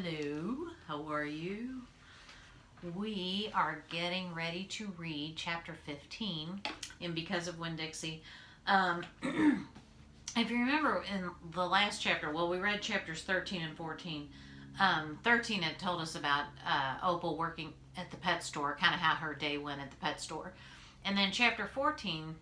Hello, how are you? We are getting ready to read chapter 15 in Because of Winn Dixie. If you remember in the last chapter, well, we read chapters 13 and 14. 13 had told us about Opal working at the pet store, kind of how her day went at the pet store. And then chapter 14,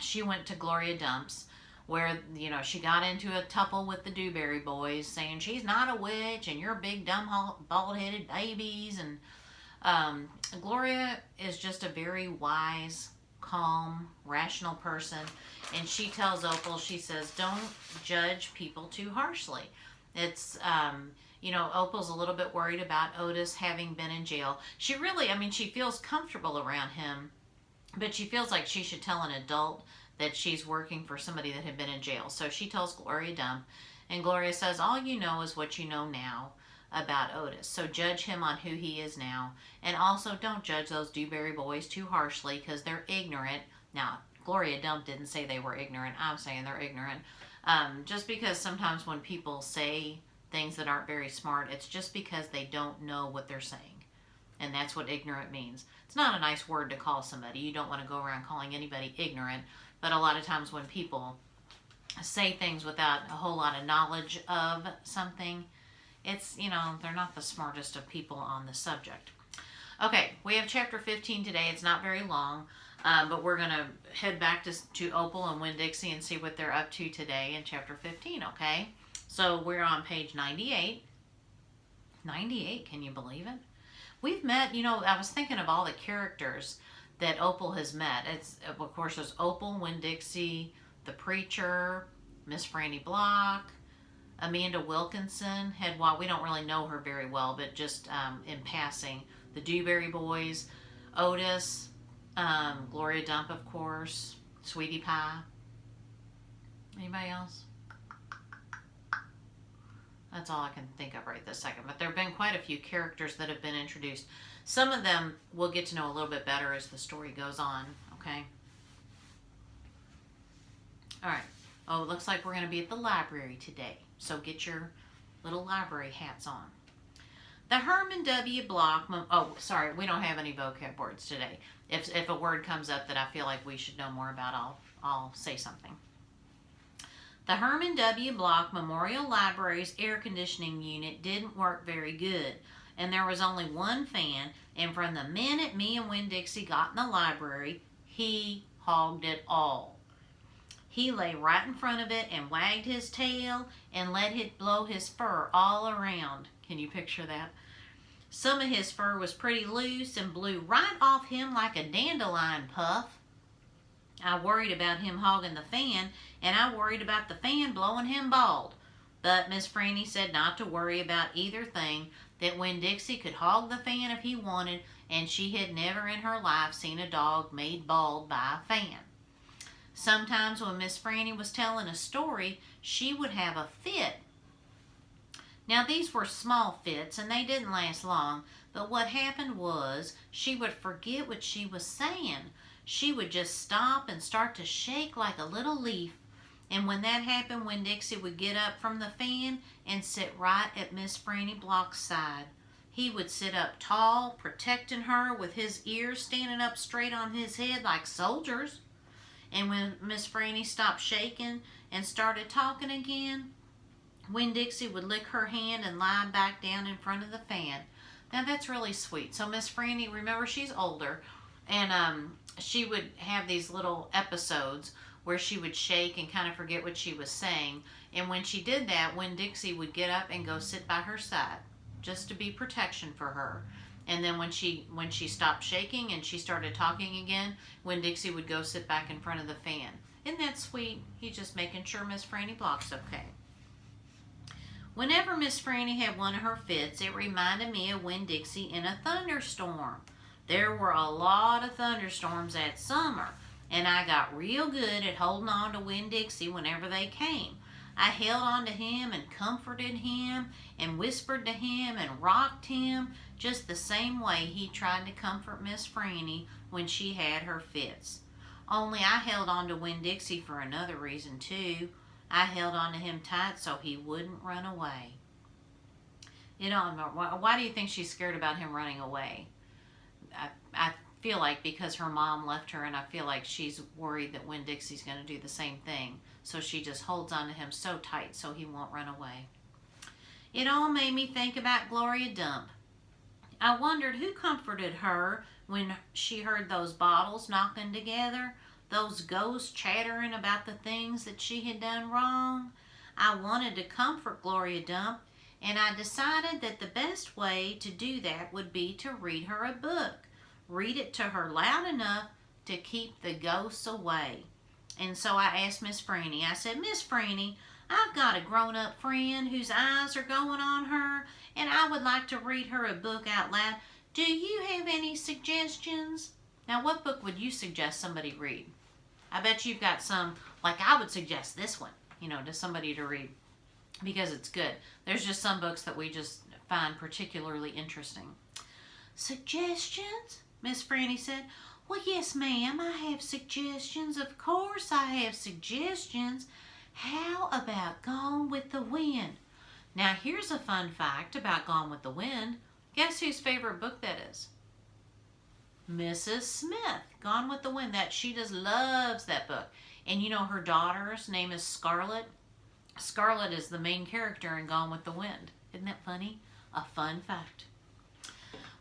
she went to Gloria Dump's, where she got into a tuple with the Dewberry boys, saying she's not a witch and you're big dumb bald-headed babies. And Gloria is just a very wise, calm, rational person, and she tells Opal, she says, don't judge people too harshly. It's Opal's a little bit worried about Otis having been in jail. She really, she feels comfortable around him, but she feels like she should tell an adult that she's working for somebody that had been in jail. So she tells Gloria Dump, and Gloria says, all you know is what you know now about Otis. So judge him on who he is now. And also don't judge those Dewberry boys too harshly because they're ignorant. Now, Gloria Dump didn't say they were ignorant. I'm saying they're ignorant. Just because sometimes when people say things that aren't very smart, it's just because they don't know what they're saying. And that's what ignorant means. It's not a nice word to call somebody. You don't want to go around calling anybody ignorant. But a lot of times when people say things without a whole lot of knowledge of something, it's, they're not the smartest of people on the subject. Okay, we have chapter 15 today. It's not very long, but we're going to head back to Opal and Winn Dixie and see what they're up to today in chapter 15, okay? So we're on page 98. 98, can you believe it? We've met, I was thinking of all the characters that Opal has met. It's, of course, there's Opal, Winn Dixie, the preacher, Miss Franny Block, Amanda Wilkinson, we don't really know her very well, but just in passing, the Dewberry boys, Otis, Gloria Dump, of course, Sweetie Pie. Anybody else? That's all I can think of right this second. But there have been quite a few characters that have been introduced. Some of them we'll get to know a little bit better as the story goes on, okay? All right. Oh, it looks like we're going to be at the library today. So get your little library hats on. The Herman W. Block... Oh, sorry, we don't have any vocab words today. If a word comes up that I feel like we should know more about, I'll say something. The Herman W. Block Memorial Library's air conditioning unit didn't work very good, and there was only one fan, and from the minute me and Winn Dixie got in the library, he hogged it all. He lay right in front of it and wagged his tail and let it blow his fur all around. Can you picture that? Some of his fur was pretty loose and blew right off him like a dandelion puff. I worried about him hogging the fan, and I worried about the fan blowing him bald. But Miss Franny said not to worry about either thing, that Winn Dixie could hog the fan if he wanted, and she had never in her life seen a dog made bald by a fan. Sometimes when Miss Franny was telling a story, she would have a fit. Now these were small fits, and they didn't last long, but what happened was she would forget what she was saying. She would just stop and start to shake like a little leaf. And when that happened, Winn Dixie would get up from the fan and sit right at Miss Franny Block's side. He would sit up tall, protecting her with his ears standing up straight on his head like soldiers. And when Miss Franny stopped shaking and started talking again, Winn Dixie would lick her hand and lie back down in front of the fan. Now that's really sweet. So Miss Franny, remember, she's older, and she would have these little episodes where she would shake and kind of forget what she was saying. And when she did that, Winn Dixie would get up and go sit by her side, just to be protection for her. And then when she stopped shaking and she started talking again, Winn Dixie would go sit back in front of the fan. Isn't that sweet? He's just making sure Miss Franny Block's okay. Whenever Miss Franny had one of her fits, it reminded me of Winn Dixie in a thunderstorm. There were a lot of thunderstorms that summer, and I got real good at holding on to Winn Dixie whenever they came. I held on to him and comforted him and whispered to him and rocked him just the same way he tried to comfort Miss Franny when she had her fits. Only I held on to Winn Dixie for another reason too. I held on to him tight so he wouldn't run away. You know, why do you think she's scared about him running away? I feel like because her mom left her, and I feel like she's worried that Winn Dixie's going to do the same thing. So she just holds on to him so tight so he won't run away. It all made me think about Gloria Dump. I wondered who comforted her when she heard those bottles knocking together, those ghosts chattering about the things that she had done wrong. I wanted to comfort Gloria Dump, and I decided that the best way to do that would be to read her a book. Read it to her loud enough to keep the ghosts away. And so I asked Miss Franny, I said, Miss Franny, I've got a grown-up friend whose eyes are going on her, and I would like to read her a book out loud. Do you have any suggestions? Now, what book would you suggest somebody read? I bet you've got some, like I would suggest this one, to somebody to read because it's good. There's just some books that we just find particularly interesting. Suggestions? Miss Franny said. Well, yes, ma'am, I have suggestions. Of course I have suggestions. How about Gone with the Wind? Now, here's a fun fact about Gone with the Wind. Guess whose favorite book that is? Mrs. Smith. Gone with the Wind. That she just loves that book. And her daughter's name is Scarlet. Scarlet is the main character in Gone with the Wind. Isn't that funny? A fun fact.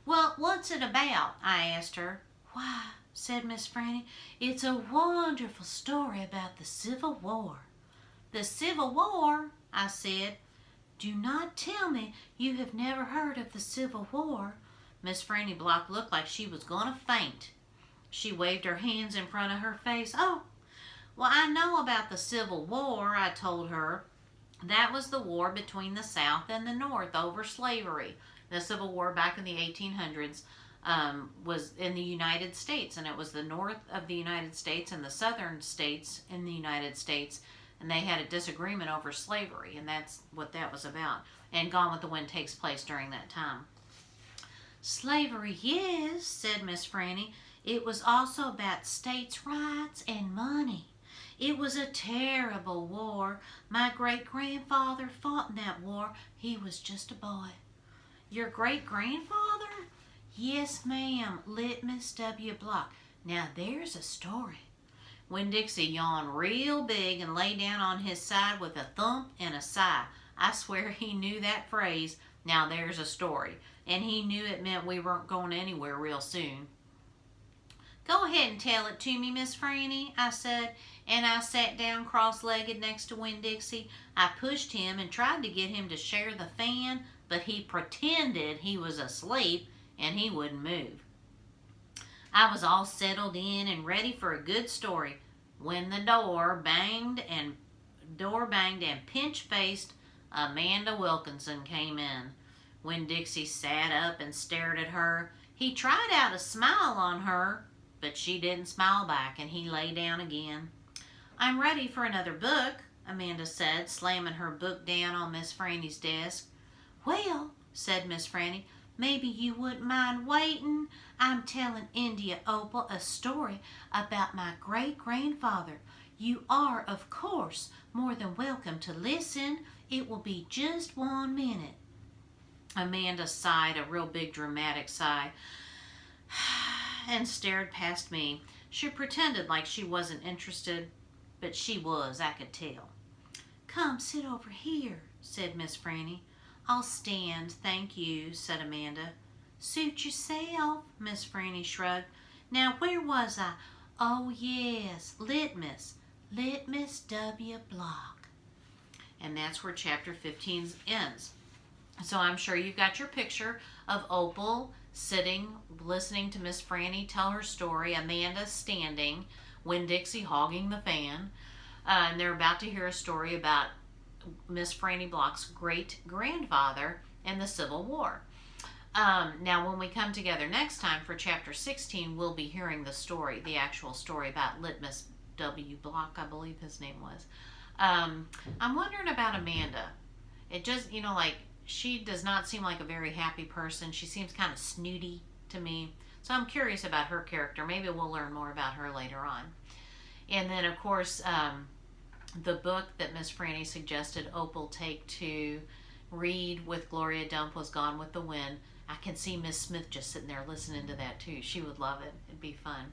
Well, what's it about? I asked her. Why, said Miss Franny, it's a wonderful story about the Civil War. The Civil War? I said. Do not tell me you have never heard of the Civil War. Miss Franny Block looked like she was going to faint. She waved her hands in front of her face. Oh, well, I know about the Civil War, I told her. That was the war between the South and the North over slavery. The Civil War back in the 1800s was in the United States, and it was the North of the United States and the Southern states in the United States, and they had a disagreement over slavery, and that's what that was about. And Gone with the Wind takes place during that time. Slavery, yes, said Miss Franny. It was also about states' rights and money. It was a terrible war. My great-grandfather fought in that war. He was just a boy. Your great-grandfather? Yes, ma'am, Litmus W. Block. Now, there's a story. Winn Dixie yawned real big and lay down on his side with a thump and a sigh. I swear he knew that phrase, now there's a story, and he knew it meant we weren't going anywhere real soon. Go ahead and tell it to me, Miss Franny, I said, and I sat down cross-legged next to Winn Dixie. I pushed him and tried to get him to share the fan, but he pretended he was asleep and he wouldn't move. I was all settled in and ready for a good story when the door banged and pinch-faced Amanda Wilkinson came in. Winn Dixie sat up and stared at her. He tried out a smile on her, but she didn't smile back, and he lay down again. I'm ready for another book, Amanda said, slamming her book down on Miss Franny's desk. Well, said Miss Franny, maybe you wouldn't mind waiting. I'm telling India Opal a story about my great-grandfather. You are, of course, more than welcome to listen. It will be just 1 minute. Amanda sighed, a real big dramatic sigh, and stared past me. She pretended like she wasn't interested, but she was, I could tell. Come sit over here, said Miss Franny. I'll stand, thank you, said Amanda. Suit yourself, Miss Franny shrugged. Now, where was I? Oh, yes, Litmus W. Block. And that's where chapter 15 ends. So I'm sure you've got your picture of Opal sitting, listening to Miss Franny tell her story, Amanda standing, Winn Dixie hogging the fan, and they're about to hear a story about Miss Franny Block's great-grandfather in the Civil War. Now, when we come together next time for chapter 16, we'll be hearing the story, the actual story about Litmus W. Block, I believe his name was. I'm wondering about Amanda. It just, she does not seem like a very happy person. She seems kind of snooty to me. So I'm curious about her character. Maybe we'll learn more about her later on. And then, of course, the book that Miss Franny suggested Opal take to read with Gloria Dump was Gone with the Wind. I can see Miss Smith just sitting there listening to that too. She would love it. It'd be fun.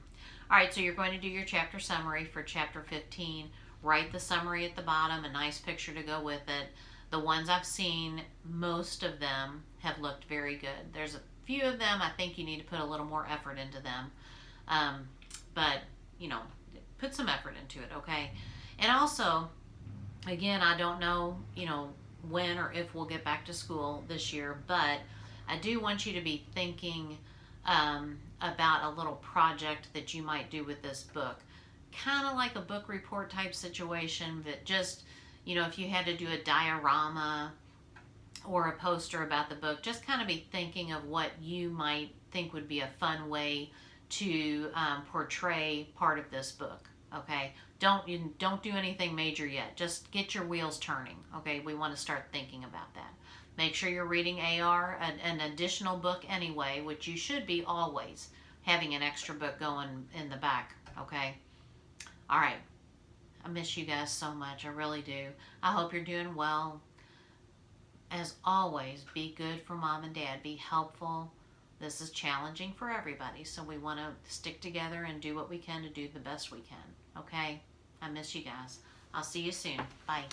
All right, so you're going to do your chapter summary for chapter 15. Write the summary at the bottom, a nice picture to go with it. The ones I've seen, most of them have looked very good. There's a few of them I think you need to put a little more effort into them. But, you know, put some effort into it, okay? And also, again, I don't know, you know, when or if we'll get back to school this year, but I do want you to be thinking about a little project that you might do with this book. Kind of like a book report type situation, but just, you know, if you had to do a diorama or a poster about the book, just kind of be thinking of what you might think would be a fun way to portray part of this book. Okay, don't do anything major yet. Just get your wheels turning. Okay, we want to start thinking about that. Make sure you're reading AR, an additional book anyway, which you should be always having an extra book going in the back. Okay, all right. I miss you guys so much. I really do. I hope you're doing well. As always, be good for mom and dad. Be helpful. This is challenging for everybody, so we want to stick together and do what we can to do the best we can. Okay? I miss you guys. I'll see you soon. Bye.